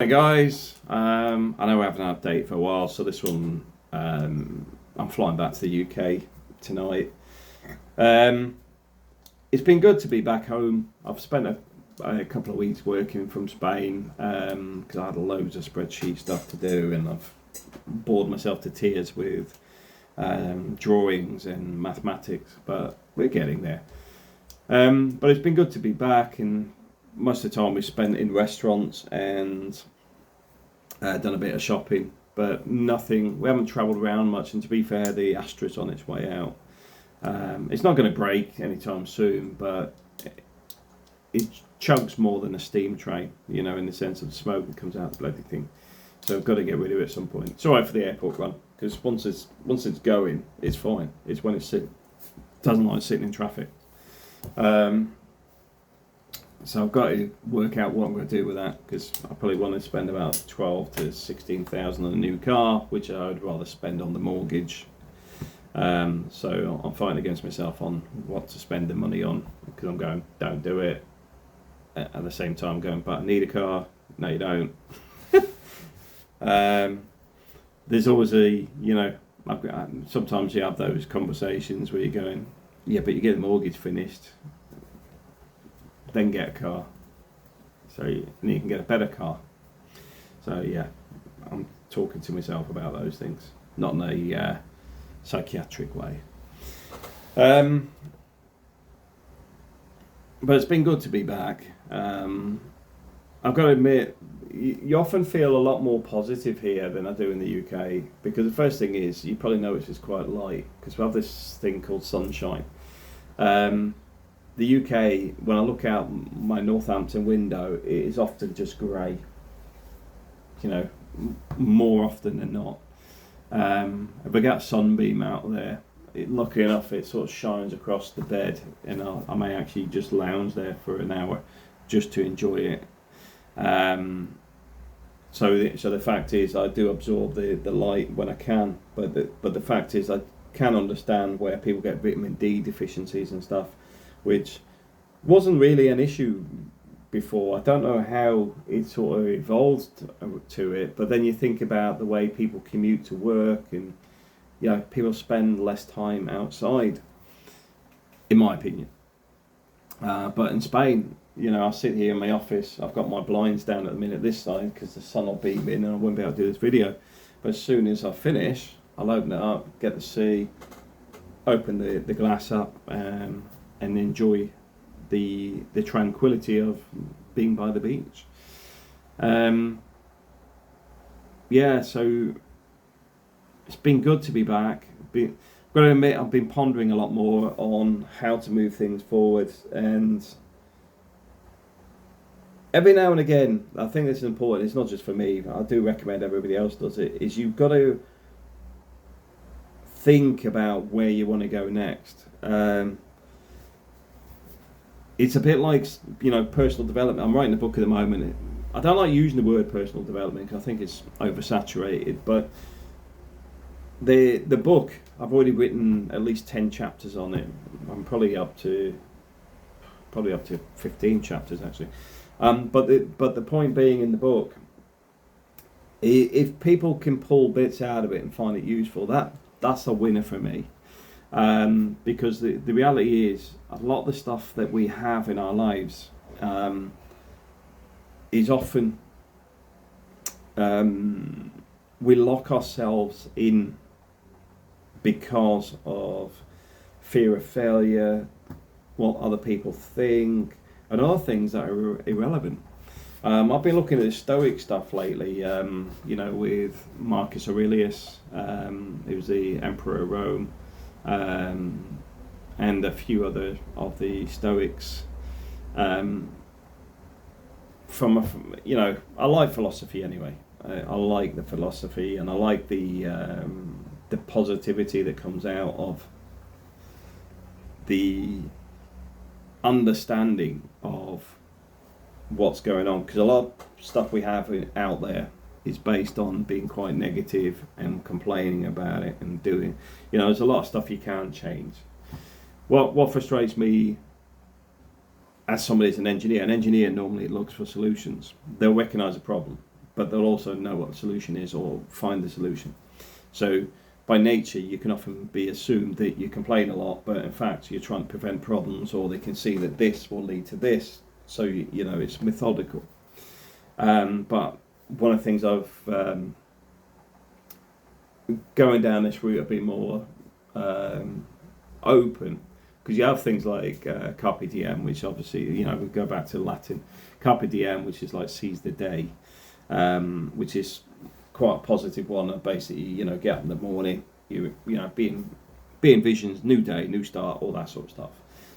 Hey guys, I know we haven't had an update for a while, so this one, I'm flying back to the UK tonight. It's been good to be back home. I've spent a couple of weeks working from Spain because I had loads of spreadsheet stuff to do, and I've bored myself to tears with drawings and mathematics, but we're getting there. But it's been good to be back, and most of the time we spent in restaurants and done a bit of shopping, but nothing. We haven't travelled around much, and to be fair, the Astra's on its way out. It's not going to break anytime soon, but it chugs more than a steam train, in the sense of the smoke that comes out of the bloody thing. So I've got to get rid of it at some point. It's alright for the airport run, because once it's going, it's fine. It's when it doesn't like sitting in traffic. So I've got to work out what I'm going to do with that, because I probably want to spend about 12 to 16,000 on a new car, which I would rather spend on the mortgage. So I'm fighting against myself on what to spend the money on, because I'm going, don't do it. At the same time, going, but I need a car. No, you don't. There's always sometimes you have those conversations where you're going, yeah, but you get the mortgage finished, then get a car, so you can get a better car. So yeah, I'm talking to myself about those things, not in a psychiatric way. But it's been good to be back. I've got to admit, you often feel a lot more positive here than I do in the UK, because the first thing is, you probably notice it's quite light, because we have this thing called sunshine. The UK, when I look out my Northampton window, it is often just grey. More often than not. If I get a sunbeam out there, lucky enough, it sort of shines across the bed, and I may actually just lounge there for an hour just to enjoy it. So the fact is, I do absorb the light when I can, but the fact is, I can understand where people get vitamin D deficiencies and stuff, which wasn't really an issue before. I don't know how it sort of evolved to it, but then you think about the way people commute to work, and people spend less time outside, in my opinion. But in Spain, I sit here in my office. I've got my blinds down at the minute this side because the sun will beam in and I won't be able to do this video. But as soon as I finish, I'll open it up, get the sea, open the glass up, and enjoy the tranquility of being by the beach. So it's been good to be back. I've got to admit, I've been pondering a lot more on how to move things forward, and every now and again, I think this is important. It's not just for me, I do recommend everybody else does it, is you've got to think about where you want to go next. It's a bit like, personal development. I'm writing a book at the moment. I don't like using the word personal development because I think it's oversaturated, but the book, I've already written at least 10 chapters on it. I'm probably up to 15 chapters actually. But the point being, in the book, if people can pull bits out of it and find it useful, that's a winner for me. Because the reality is, a lot of the stuff that we have in our lives is often we lock ourselves in because of fear of failure, what other people think, and other things that are irrelevant. I've been looking at the Stoic stuff lately, with Marcus Aurelius, he was the Emperor of Rome, and a few other of the Stoics. I like philosophy anyway. I like the philosophy, and I like the positivity that comes out of the understanding of what's going on, because a lot of stuff we have out there is based on being quite negative and complaining about it and doing, there's a lot of stuff you can't change. What frustrates me as somebody who's an engineer normally looks for solutions. They'll recognise a problem, but they'll also know what the solution is or find the solution. So by nature, you can often be assumed that you complain a lot, but in fact, you're trying to prevent problems, or they can see that this will lead to this. So, you know, it's methodical. But one of the things I've, going down this route of being more open, because you have things like carpe diem, which obviously, you know, we go back to Latin. Carpe diem, which is like seize the day, which is quite a positive one. Basically, you know, get up in the morning, you know, being visions, new day, new start, all that sort of stuff.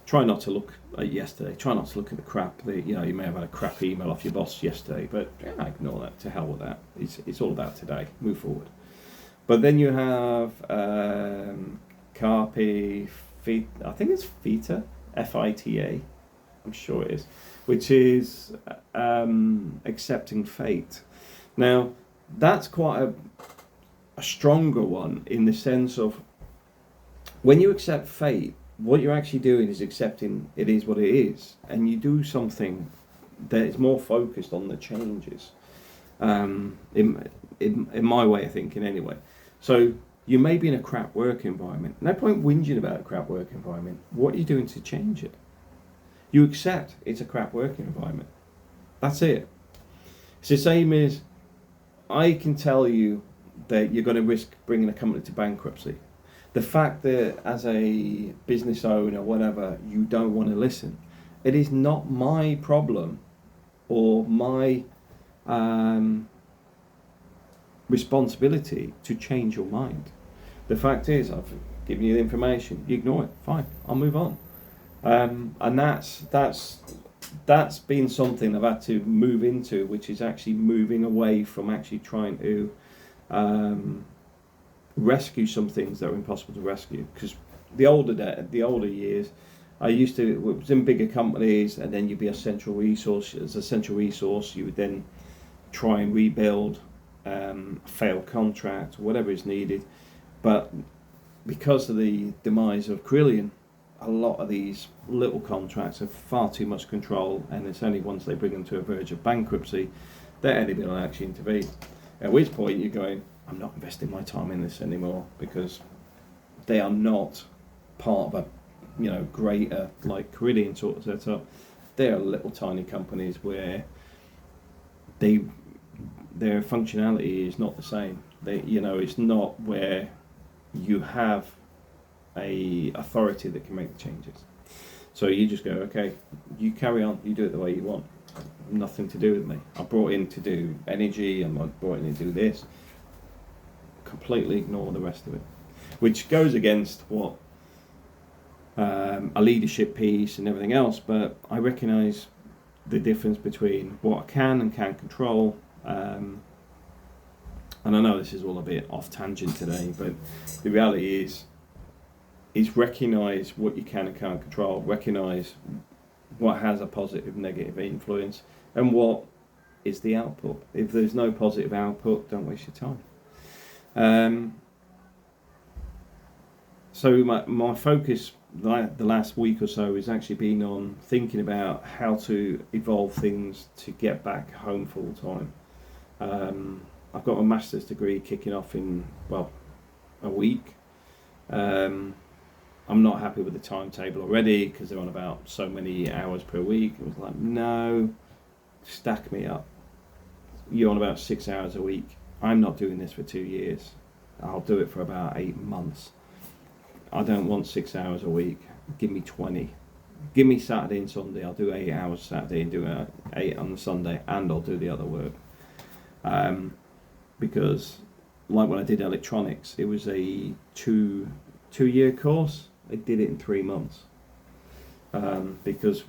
Try not to look at yesterday. Try not to look at the crap that, you know, you may have had a crap email off your boss yesterday, but yeah, ignore that. To hell with that. It's all about today. Move forward. But then you have carpe fita. I think it's fita, F-I-T-A. I'm sure it is, which is accepting fate. Now, that's quite a stronger one, in the sense of, when you accept fate, what you're actually doing is accepting it is what it is, and you do something that is more focused on the changes, in my way of thinking anyway. So you may be in a crap work environment. No point whinging about a crap work environment. What are you doing to change it? You accept it's a crap working environment. That's it. It's the same as, I can tell you that you're going to risk bringing a company to bankruptcy. The fact that as a business owner, whatever, you don't want to listen, it is not my problem or my responsibility to change your mind. The fact is, I've given you the information, you ignore it, fine, I'll move on. And that's been something I've had to move into, which is actually moving away from actually trying to rescue some things that are impossible to rescue. Because the older years, I used to, it was in bigger companies, and then you'd be a central resource. As a central resource, you would then try and rebuild a failed contract, whatever is needed. But because of the demise of Carillion, a lot of these little contracts have far too much control, and it's only once they bring them to a verge of bankruptcy that anybody will actually intervene. At which point you're going, I'm not investing my time in this anymore, because they are not part of a, you know, greater, like Carillion sort of setup. They are little tiny companies where their functionality is not the same. They, you know, it's not where you have a authority that can make the changes. So you just go, okay, you carry on, you do it the way you want. Nothing to do with me. I'm brought in to do energy, and I'm brought in to do this. Completely ignore the rest of it, which goes against what a leadership piece and everything else. But I recognise the difference between what I can and can't control. And I know this is all a bit off tangent today, but the reality is recognise what you can and can't control, recognise what has a positive, negative influence, and what is the output. If there's no positive output, don't waste your time. So my focus the last week or so has actually been on thinking about how to evolve things to get back home full time. I've got a master's degree kicking off in, well, a week. I'm not happy with the timetable already, because they're on about so many hours per week. It was like, no, stack me up. You're on about 6 hours a week. I'm not doing this for 2 years. I'll do it for about 8 months. I don't want 6 hours a week. Give me 20. Give me Saturday and Sunday. I'll do 8 hours Saturday and do 8 on the Sunday, and I'll do the other work. Because, like when I did electronics, it was a two-year course. I did it in 3 months. Because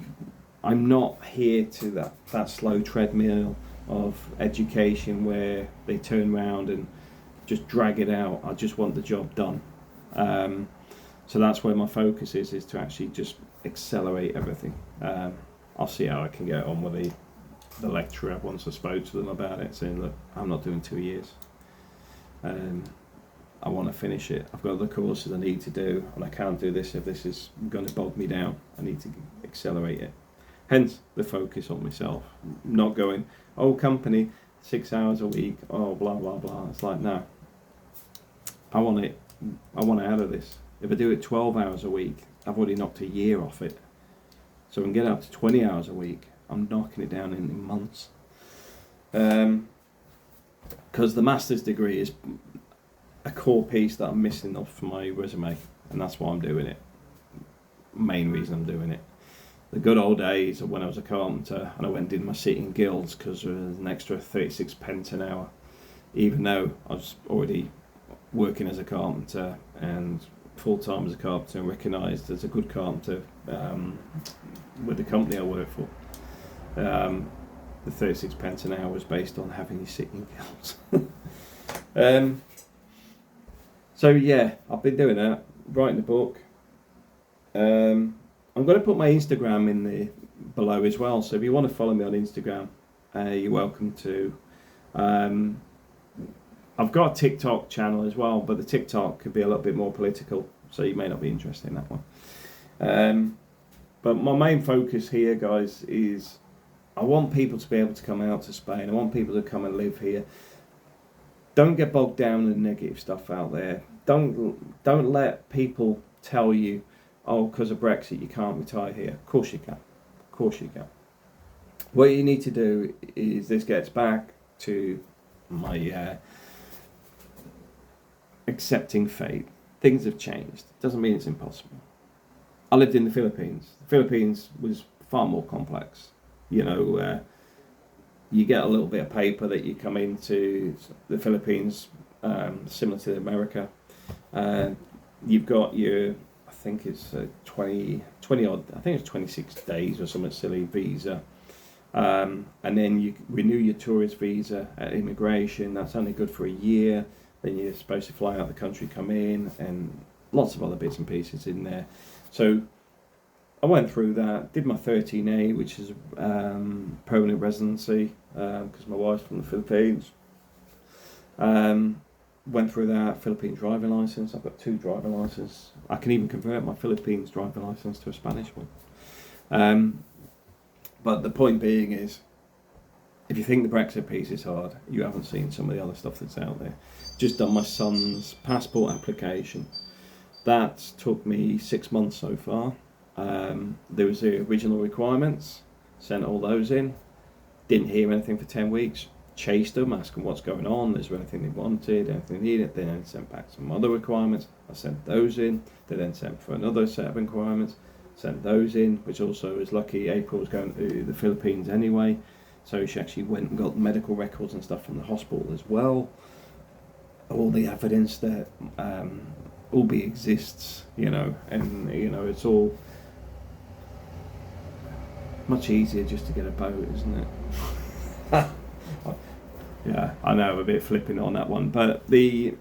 I'm not here to that slow treadmill of education where they turn around and just drag it out. I just want the job done. So that's where my focus is to actually just accelerate everything. I'll see how I can get on with the lecturer once I spoke to them about it, saying, look, I'm not doing 2 years. I want to finish it. I've got the courses I need to do, and I can't do this if this is going to bog me down. I need to accelerate it. Hence the focus on myself. Not going, oh company, 6 hours a week, oh, blah, blah, blah. It's like, no. I want out of this. If I do it 12 hours a week, I've already knocked a year off it. So I can get up to 20 hours a week. I'm knocking it down in months. Because the master's degree is a core piece that I'm missing off from my resume, and that's why I'm doing it. Main reason I'm doing it. The good old days of when I was a carpenter and I went and did my sitting guilds because there was an extra 36 pence an hour, even though I was already working as a carpenter and full-time as a carpenter and recognised as a good carpenter with the company I work for. The 36 pence an hour was based on having your sitting guilds. So yeah, I've been doing that, writing the book. I'm going to put my Instagram in the below as well, so if you want to follow me on Instagram, you're welcome to. I've got a TikTok channel as well, but the TikTok could be a little bit more political, so you may not be interested in that one. But my main focus here, guys, is I want people to be able to come out to Spain. I want people to come and live here. Don't get bogged down in the negative stuff out there. Don't let people tell you, oh, because of Brexit you can't retire here. Of course you can. Of course you can. What you need to do is, this gets back to my accepting fate. Things have changed. Doesn't mean it's impossible. I lived in the Philippines. The Philippines was far more complex. You know, you get a little bit of paper that you come into the Philippines, similar to America. You've got your, I think it's 20 odd, I think it's 26 days or something silly visa. And then you renew your tourist visa at immigration. That's only good for a year. Then you're supposed to fly out the country, come in, and lots of other bits and pieces in there. So I went through that, did my 13A, which is permanent residency, because my wife's from the Philippines. Went through that, Philippine driving license. I've got 2 driving licenses. I can even convert my Philippines driving license to a Spanish one. But the point being is, if you think the Brexit piece is hard, you haven't seen some of the other stuff that's out there. Just done my son's passport application. That took me 6 months so far. There was the original requirements, sent all those in, didn't hear anything for 10 weeks, chased them, asked them what's going on, is there anything they wanted, anything they needed. They then sent back some other requirements, I sent those in. They then sent for another set of requirements, sent those in, which also was lucky. April was going to the Philippines anyway, so she actually went and got medical records and stuff from the hospital as well. All the evidence that Albi exists, you know, and you know, it's all much easier just to get a boat, isn't it? Yeah, I know I'm a bit flipping on that one, but the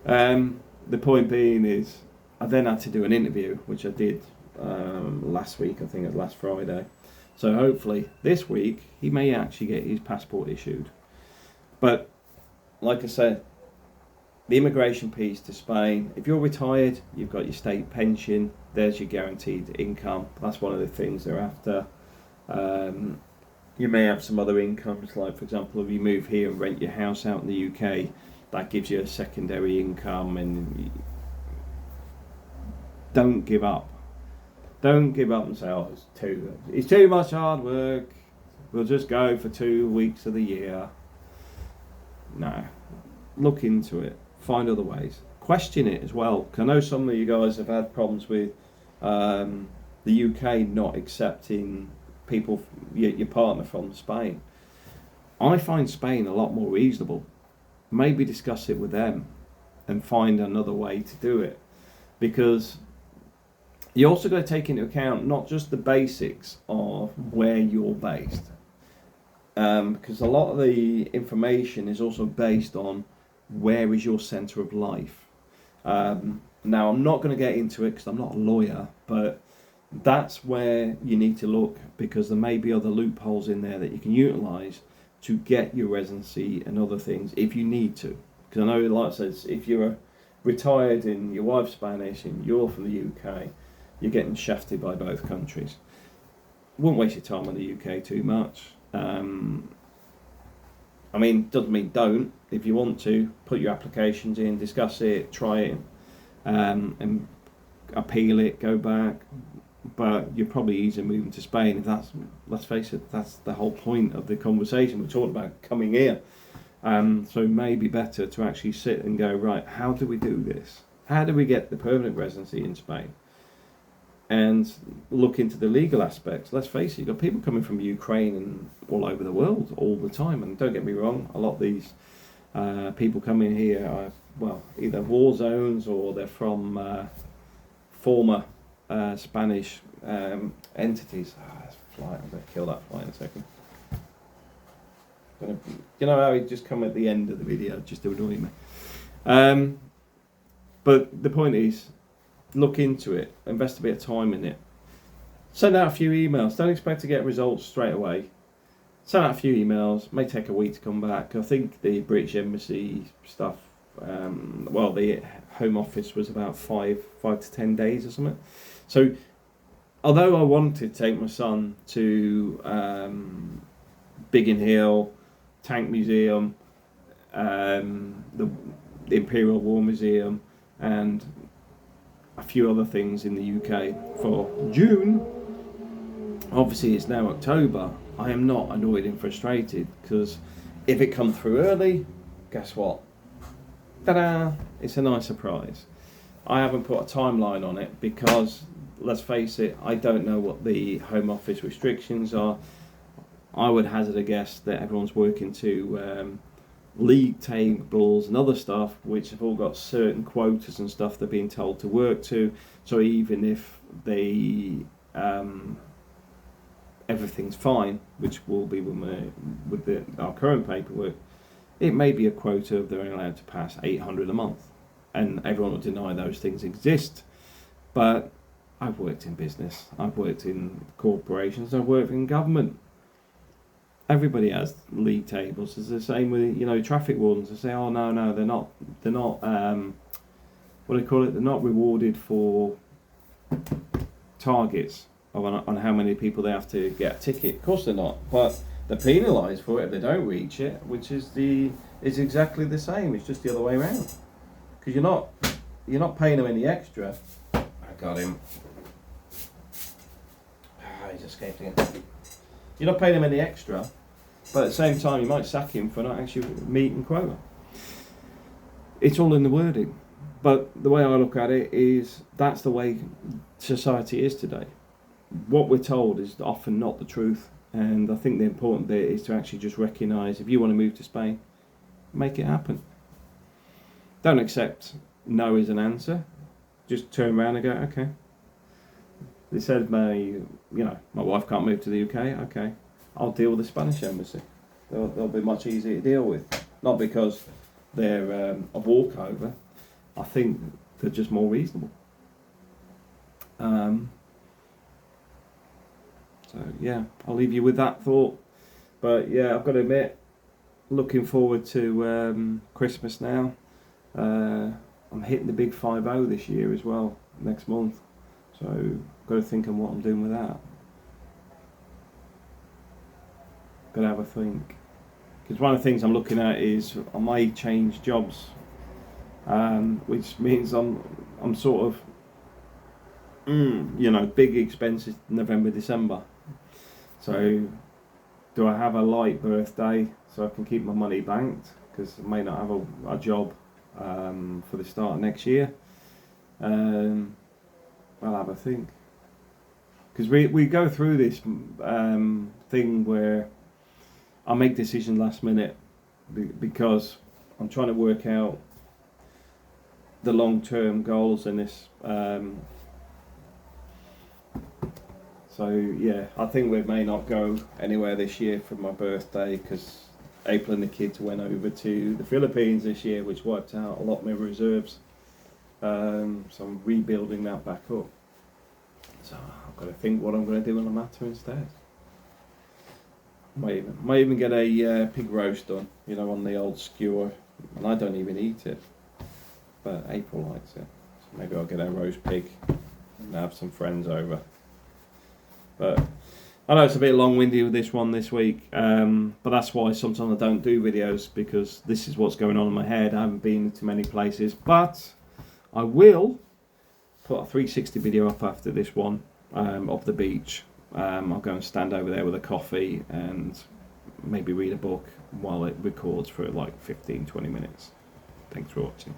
point being is, I then had to do an interview, which I did last week. I think it was last Friday. So hopefully this week he may actually get his passport issued. But like I said, the immigration piece to Spain, if you're retired, you've got your state pension, there's your guaranteed income. That's one of the things they're after. You may have some other incomes, like for example, if you move here and rent your house out in the UK, that gives you a secondary income. And don't give up. Don't give up and say, oh, it's too much hard work, we'll just go for 2 weeks of the year. No, look into it, find other ways, question it as well, because I know some of you guys have had problems with the UK not accepting people, your partner from Spain. I find Spain a lot more reasonable. Maybe discuss it with them and find another way to do it, because you also got to take into account not just the basics of where you're based, because a lot of the information is also based on where is your centre of life. Now, I'm not going to get into it because I'm not a lawyer, but that's where you need to look, because there may be other loopholes in there that you can utilise to get your residency and other things if you need to. Because I know, like I said, if you're retired and your wife's Spanish and you're from the UK, you're getting shafted by both countries. Wouldn't waste your time on the UK too much. I mean, doesn't mean don't. If you want to, put your applications in, discuss it, try it, and appeal it, go back. But you're probably easier moving to Spain if that's, let's face it, that's the whole point of the conversation. We're talking about coming here. So it may be better to actually sit and go, right, how do we do this? How do we get the permanent residency in Spain? And look into the legal aspects. Let's face it, you've got people coming from Ukraine and all over the world all the time. And don't get me wrong, a lot of these people coming here are, well, either war zones or they're from former Spanish entities. That's a fly. I'm going to kill that fly in a second. You know how he just come at the end of the video just to annoy me. But the point is, look into it, invest a bit of time in it. Send out a few emails. Don't expect to get results straight away. Send out a few emails. May take a week to come back. I think the British Embassy stuff, well, the Home Office was about 5 to 10 days or something. So, although I wanted to take my son to Biggin Hill, Tank Museum, the Imperial War Museum, and a few other things in the UK for June, obviously it's now October. I am not annoyed and frustrated because if it comes through early, guess what? Ta-da! It's a nice surprise. I haven't put a timeline on it because, let's face it, I don't know what the Home Office restrictions are. I would hazard a guess that everyone's working to league tables and other stuff which have all got certain quotas and stuff they're being told to work to. So even if they everything's fine, which will be with our current paperwork, it may be a quota of they're only allowed to pass 800 a month, and everyone will deny those things exist. But I've worked in business, I've worked in corporations, I've worked in government. Everybody has league tables. It's the same with, you know, traffic wardens. They say, oh no, they're not what do they call it? They're not rewarded for targets on how many people they have to get a ticket. Of course they're not, but they're penalised for it if they don't reach it, which is exactly the same. It's just the other way around, because you're not paying them any extra. I got him. He's escaping it. You're not paying him any extra, but at the same time you might sack him for not actually meeting quota. It's all in the wording. But the way I look at it is that's the way society is today. What we're told is often not the truth, and I think the important bit is to actually just recognise if you want to move to Spain, make it happen. Don't accept no as an answer. Just turn around and go, okay. They said my wife can't move to the UK. Okay, I'll deal with the Spanish embassy. They'll be much easier to deal with. Not because they're a walkover. I think they're just more reasonable. So yeah, I'll leave you with that thought. But yeah, I've got to admit, looking forward to Christmas now. I'm hitting the big 50 this year as well, next month. So I've got to think on what I'm doing with that. Got to have a think. Because one of the things I'm looking at is I may change jobs, which means I'm sort of, big expenses November, December. So do I have a light birthday so I can keep my money banked? Because I may not have a job for the start of next year. I'll have a think. Because we go through this thing where I make decisions last minute because I'm trying to work out the long-term goals in this. So yeah, I think we may not go anywhere this year for my birthday because April and the kids went over to the Philippines this year, which wiped out a lot of my reserves. So I'm rebuilding that back up. So I've got to think what I'm going to do on the matter instead. Might even get a pig roast done, on the old skewer. And I don't even eat it, but April likes it. So maybe I'll get a roast pig and have some friends over. But I know it's a bit long-winded with this one this week, but that's why sometimes I don't do videos, because this is what's going on in my head. I haven't been to many places, but I will put a 360 video up after this one of the beach. I'll go and stand over there with a coffee and maybe read a book while it records for like 15-20 minutes. Thanks for watching.